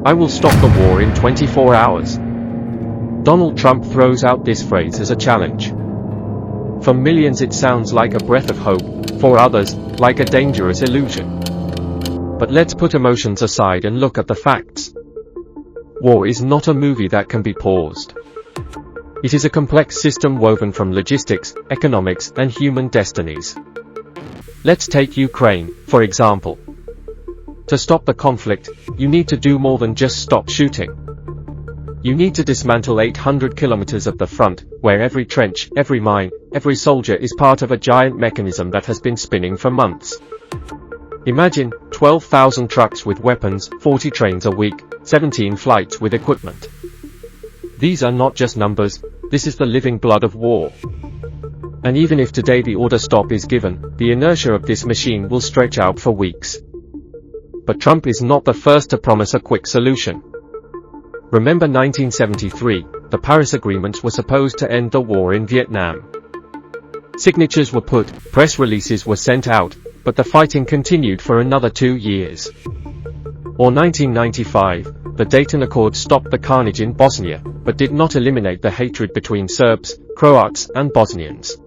"I will stop the war in 24 hours." Donald Trump throws out this phrase as a challenge. For millions it sounds like a breath of hope, for others, like a dangerous illusion. But let's put emotions aside and look at the facts. War is not a movie that can be paused. It is a complex system woven from logistics, economics, and human destinies. Let's take Ukraine, for example. To stop the conflict, you need to do more than just stop shooting. You need to dismantle 800 kilometers of the front, where every trench, every mine, every soldier is part of a giant mechanism that has been spinning for months. Imagine 12,000 trucks with weapons, 40 trains a week, 17 flights with equipment. These are not just numbers, this is the living blood of war. And even if today the order stop is given, the inertia of this machine will stretch out for weeks. But Trump is not the first to promise a quick solution. Remember 1973, the Paris Agreements were supposed to end the war in Vietnam. Signatures were put, press releases were sent out, but the fighting continued for another 2 years. Or 1995, the Dayton Accord stopped the carnage in Bosnia, but did not eliminate the hatred between Serbs, Croats, and Bosnians.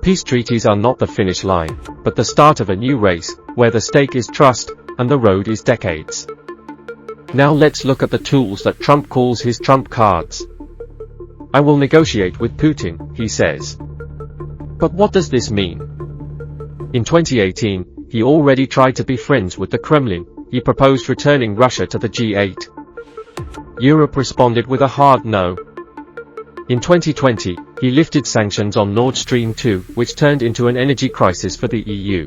Peace treaties are not the finish line, but the start of a new race, where the stake is trust, and the road is decades. Now let's look at the tools that Trump calls his trump cards. "I will negotiate with Putin," he says. But what does this mean? In 2018, he already tried to be friends with the Kremlin. He proposed returning Russia to the G8. Europe responded with a hard no. In 2020, he lifted sanctions on Nord Stream 2, which turned into an energy crisis for the EU.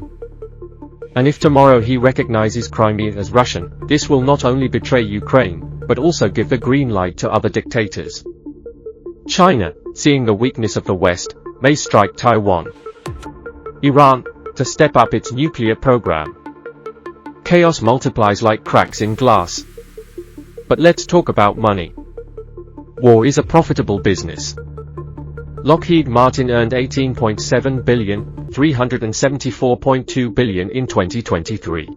And if tomorrow he recognizes Crimea as Russian, this will not only betray Ukraine, but also give the green light to other dictators. China, seeing the weakness of the West, may strike Taiwan. Iran, to step up its nuclear program. Chaos multiplies like cracks in glass. But let's talk about money. War is a profitable business. Lockheed Martin earned $18.7 billion, $374.2 billion in 2023.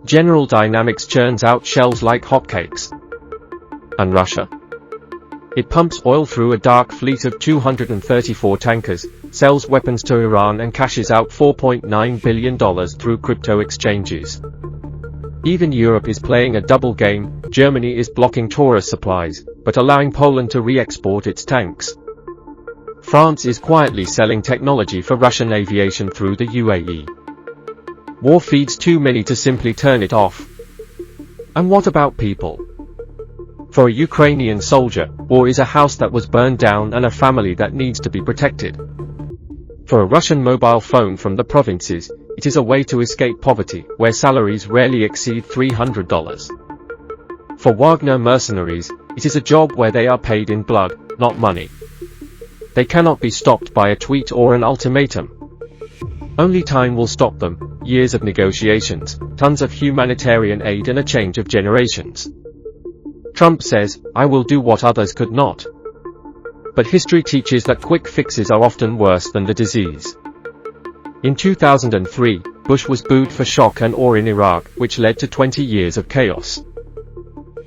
General Dynamics churns out shells like hotcakes. And Russia? It pumps oil through a dark fleet of 234 tankers, sells weapons to Iran and cashes out $4.9 billion through crypto exchanges. Even Europe is playing a double game. Germany is blocking Taurus supplies, but allowing Poland to re-export its tanks. France is quietly selling technology for Russian aviation through the UAE. War feeds too many to simply turn it off. And what about people? For a Ukrainian soldier, war is a house that was burned down and a family that needs to be protected. For a Russian mobile phone from the provinces, it is a way to escape poverty, where salaries rarely exceed $300. For Wagner mercenaries, it is a job where they are paid in blood, not money. They cannot be stopped by a tweet or an ultimatum. Only time will stop them, years of negotiations, tons of humanitarian aid and a change of generations. Trump says, "I will do what others could not." But history teaches that quick fixes are often worse than the disease. In 2003, Bush was booed for shock and awe in Iraq, which led to 20 years of chaos.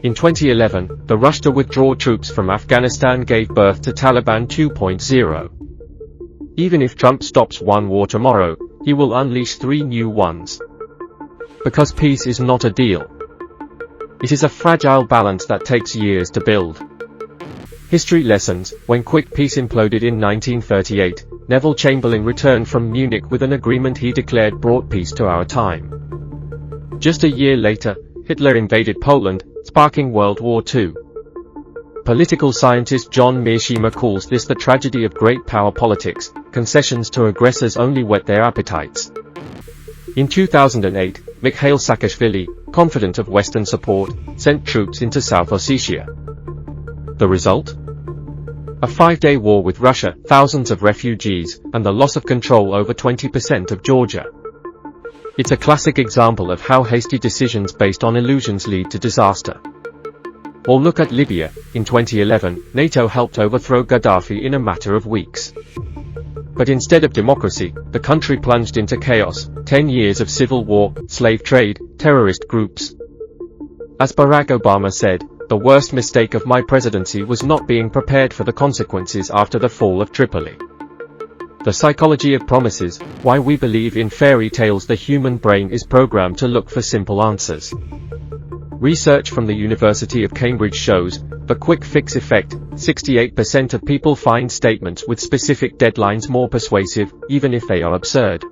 In 2011, the rush to withdraw troops from Afghanistan gave birth to Taliban 2.0. Even if Trump stops one war tomorrow, he will unleash 3 new ones. Because peace is not a deal. It is a fragile balance that takes years to build. History lessons: when quick peace imploded in 1938, Neville Chamberlain returned from Munich with an agreement he declared brought peace to our time. Just a year later, Hitler invaded Poland, sparking World War II. Political scientist John Mearsheimer calls this the tragedy of great power politics. Concessions to aggressors only whet their appetites. In 2008, Mikhail Saakashvili, confident of Western support, sent troops into South Ossetia. The result? A 5-day war with Russia, thousands of refugees, and the loss of control over 20% of Georgia. It's a classic example of how hasty decisions based on illusions lead to disaster. Or look at Libya. In 2011, NATO helped overthrow Gaddafi in a matter of weeks. But instead of democracy, the country plunged into chaos, 10 years of civil war, slave trade, terrorist groups. As Barack Obama said, the worst mistake of my presidency was not being prepared for the consequences after the fall of Tripoli. The psychology of promises, why we believe in fairy tales. The human brain is programmed to look for simple answers. Research from the University of Cambridge shows the quick fix effect. 68% of people find statements with specific deadlines more persuasive, even if they are absurd.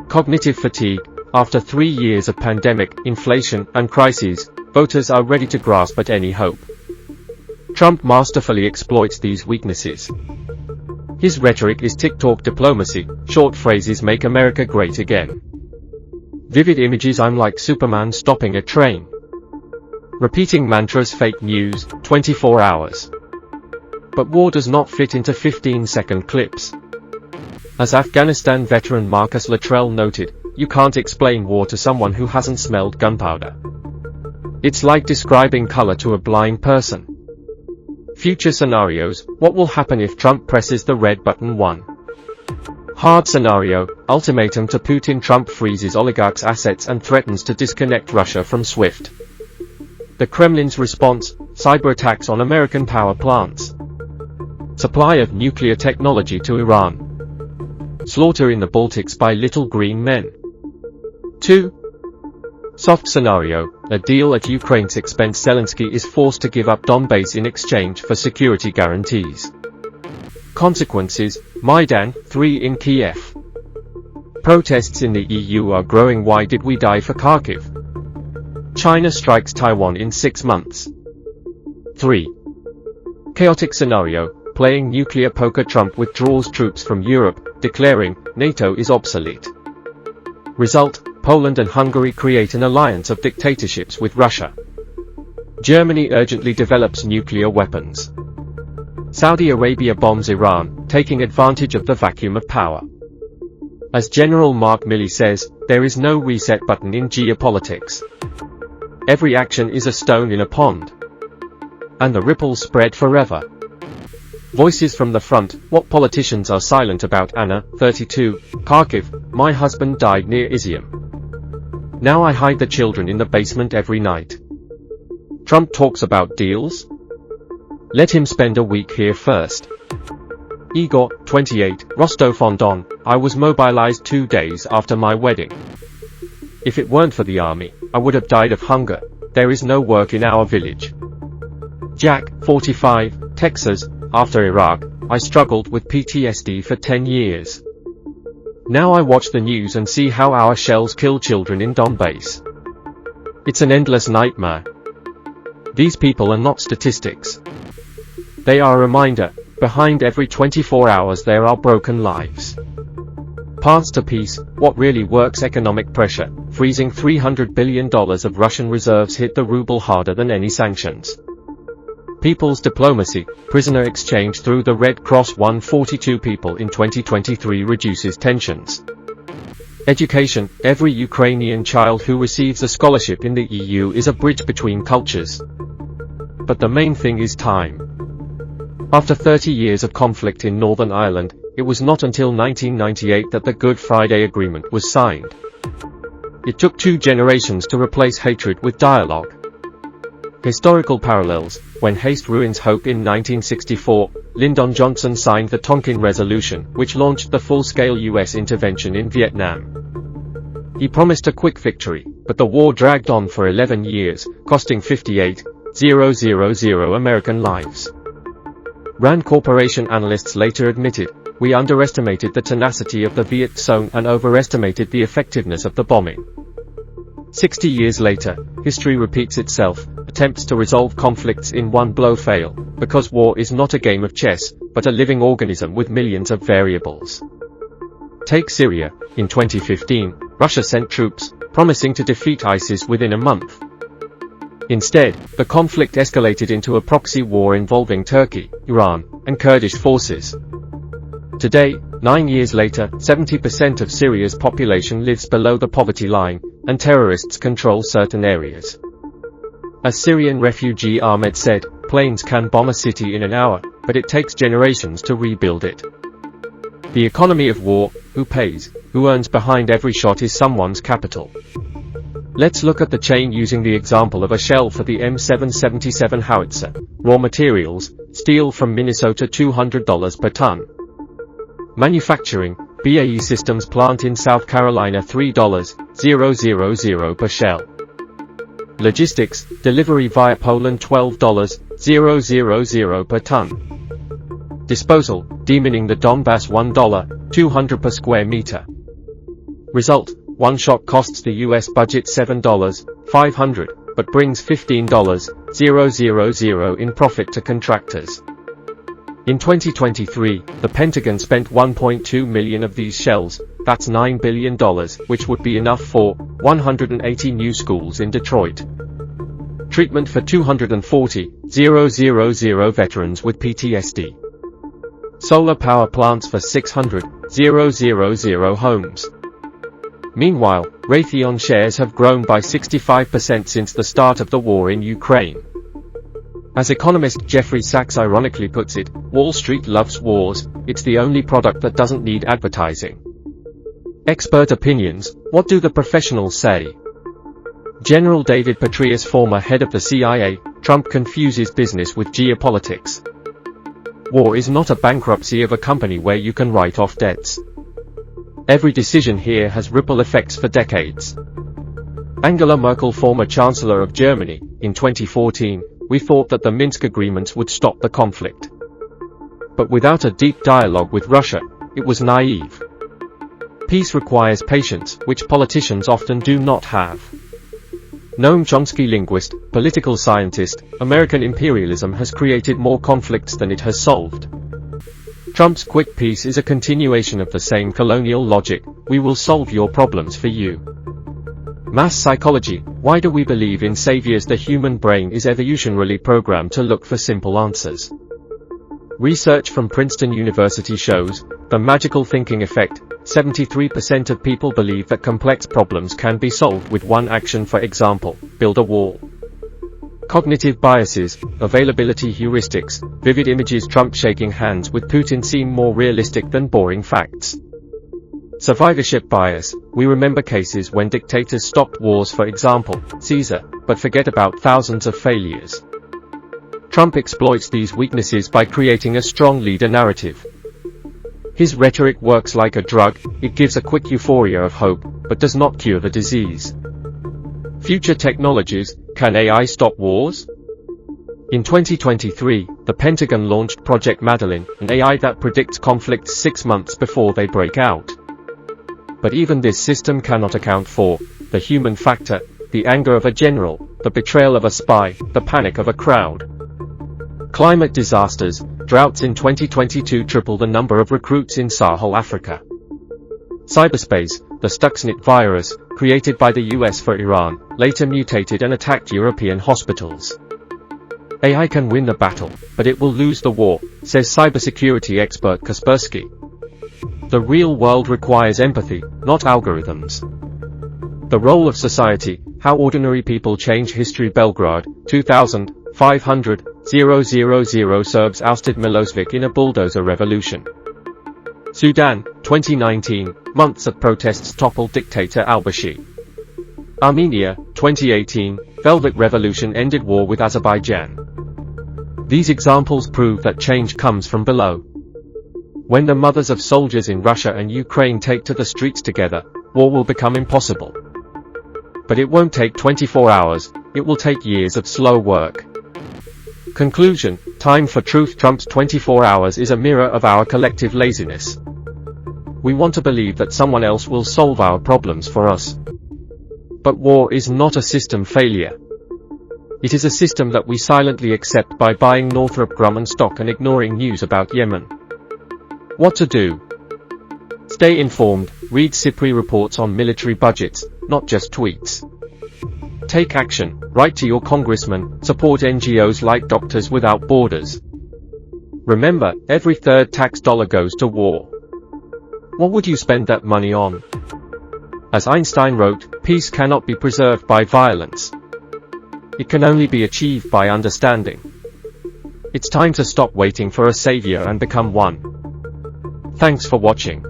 Cognitive fatigue. After 3 years of pandemic, inflation, and crises, voters are ready to grasp at any hope. Trump masterfully exploits these weaknesses. His rhetoric is TikTok diplomacy, short phrases make America great again. Vivid images, I'm like Superman stopping a train. Repeating mantras, fake news, 24 hours. But war does not fit into 15-second clips. As Afghanistan veteran Marcus Luttrell noted, you can't explain war to someone who hasn't smelled gunpowder. It's like describing color to a blind person. Future scenarios, what will happen if Trump presses the red button? 1. Hard scenario, ultimatum to Putin. Trump freezes oligarchs' assets and threatens to disconnect Russia from SWIFT. The Kremlin's response, cyber attacks on American power plants. Supply of nuclear technology to Iran. Slaughter in the Baltics by little green men. 2. Soft scenario, a deal at Ukraine's expense. Zelensky is forced to give up Donbass in exchange for security guarantees. Consequences, Maidan, 3 in Kiev. Protests in the EU are growing. Why did we die for Kharkiv? China strikes Taiwan in 6 months. 3. Chaotic scenario, playing nuclear poker. Trump withdraws troops from Europe, declaring NATO is obsolete. Result, Poland and Hungary create an alliance of dictatorships with Russia. Germany urgently develops nuclear weapons. Saudi Arabia bombs Iran, taking advantage of the vacuum of power. As General Mark Milley says, there is no reset button in geopolitics. Every action is a stone in a pond. And the ripples spread forever. Voices from the front, what politicians are silent about? Anna, 32, Kharkiv, my husband died near Izium. Now I hide the children in the basement every night. Trump talks about deals? Let him spend a week here first. Igor, 28, Rostov-on-Don, I was mobilized 2 days after my wedding. If it weren't for the army, I would have died of hunger. There is no work in our village. Jack, 45, Texas, after Iraq, I struggled with PTSD for 10 years. Now I watch the news and see how our shells kill children in Donbass. It's an endless nightmare. These people are not statistics. They are a reminder, behind every 24 hours there are broken lives. Paths to peace, what really works? Economic pressure, freezing $300 billion of Russian reserves hit the ruble harder than any sanctions. People's diplomacy, prisoner exchange through the Red Cross. 142 people in 2023 reduces tensions. Education, every Ukrainian child who receives a scholarship in the EU is a bridge between cultures. But the main thing is time. After 30 years of conflict in Northern Ireland, it was not until 1998 that the Good Friday Agreement was signed. It took 2 generations to replace hatred with dialogue. Historical parallels, when haste ruins hope. In 1964, Lyndon Johnson signed the Tonkin Resolution, which launched the full-scale US intervention in Vietnam. He promised a quick victory, but the war dragged on for 11 years, costing 58,000 American lives. Rand Corporation analysts later admitted, we underestimated the tenacity of the Viet Cong and overestimated the effectiveness of the bombing. 60 years later, history repeats itself. Attempts to resolve conflicts in one blow fail, because war is not a game of chess, but a living organism with millions of variables. Take Syria. In 2015, Russia sent troops, promising to defeat ISIS within a month. Instead, the conflict escalated into a proxy war involving Turkey, Iran, and Kurdish forces. Today, 9 years later, 70% of Syria's population lives below the poverty line, and terrorists control certain areas. As Syrian refugee Ahmed said, planes can bomb a city in an hour, but it takes generations to rebuild it. The economy of war, who pays, who earns behind every shot is someone's capital. Let's look at the chain using the example of a shell for the M777 howitzer. Raw materials: steel from Minnesota $200 per ton. Manufacturing: BAE Systems plant in South Carolina $3,000 per shell. Logistics: delivery via Poland $12,000 per ton. Disposal: demining the Donbass $1.200 per square meter. Result: one shot costs the US budget $7,500, but brings $15,000 in profit to contractors. In 2023, the Pentagon spent 1.2 million of these shells, that's $9 billion, which would be enough for 180 new schools in Detroit. Treatment for 240,000 veterans with PTSD. Solar power plants for 600,000 homes. Meanwhile, Raytheon shares have grown by 65% since the start of the war in Ukraine. As economist Jeffrey Sachs ironically puts it, Wall Street loves wars, it's the only product that doesn't need advertising. Expert opinions: what do the professionals say? General David Petraeus, former head of the CIA, Trump confuses business with geopolitics. War is not a bankruptcy of a company where you can write off debts. Every decision here has ripple effects for decades. Angela Merkel, former Chancellor of Germany, in 2014, we thought that the Minsk agreements would stop the conflict. But without a deep dialogue with Russia, it was naive. Peace requires patience, which politicians often do not have. Noam Chomsky, linguist, political scientist: American imperialism has created more conflicts than it has solved. Trump's quick peace is a continuation of the same colonial logic: we will solve your problems for you. Mass psychology: why do we believe in saviors? The human brain is evolutionarily programmed to look for simple answers. Research from Princeton University shows the magical thinking effect. 73% of people believe that complex problems can be solved with one action, for example, build a wall. Cognitive biases, availability heuristics, vivid images. Trump shaking hands with Putin seem more realistic than boring facts. Survivorship bias: we remember cases when dictators stopped wars, for example, Caesar, but forget about thousands of failures. Trump exploits these weaknesses by creating a strong leader narrative. His rhetoric works like a drug: it gives a quick euphoria of hope, but does not cure the disease. Future technologies: can AI stop wars? In 2023, the Pentagon launched Project Madeline, an AI that predicts conflicts 6 months before they break out. But even this system cannot account for the human factor: the anger of a general, the betrayal of a spy, the panic of a crowd. Climate disasters: droughts in 2022 tripled the number of recruits in Sahel Africa. Cyberspace: the Stuxnet virus, created by the US for Iran, later mutated and attacked European hospitals. AI can win the battle, but it will lose the war, says cybersecurity expert Kaspersky. The real world requires empathy, not algorithms. The role of society: how ordinary people change history. Belgrade, 2500, 000 Serbs ousted Milosevic in a bulldozer revolution. Sudan, 2019, months of protests toppled dictator al-Bashir. Armenia, 2018, Velvet Revolution ended war with Azerbaijan. These examples prove that change comes from below. When the mothers of soldiers in Russia and Ukraine take to the streets together, war will become impossible. But it won't take 24 hours, it will take years of slow work. Conclusion: time for truth. Trump's 24 hours is a mirror of our collective laziness. We want to believe that someone else will solve our problems for us. But war is not a system failure. It is a system that we silently accept by buying Northrop Grumman stock and ignoring news about Yemen. What to do? Stay informed, read CIPRI reports on military budgets, not just tweets. Take action, write to your congressman, support NGOs like Doctors Without Borders. Remember, every third tax dollar goes to war. What would you spend that money on? As Einstein wrote, peace cannot be preserved by violence. It can only be achieved by understanding. It's time to stop waiting for a savior and become one. Thanks for watching.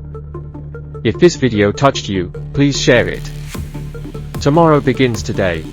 If this video touched you, please share it. Tomorrow begins today.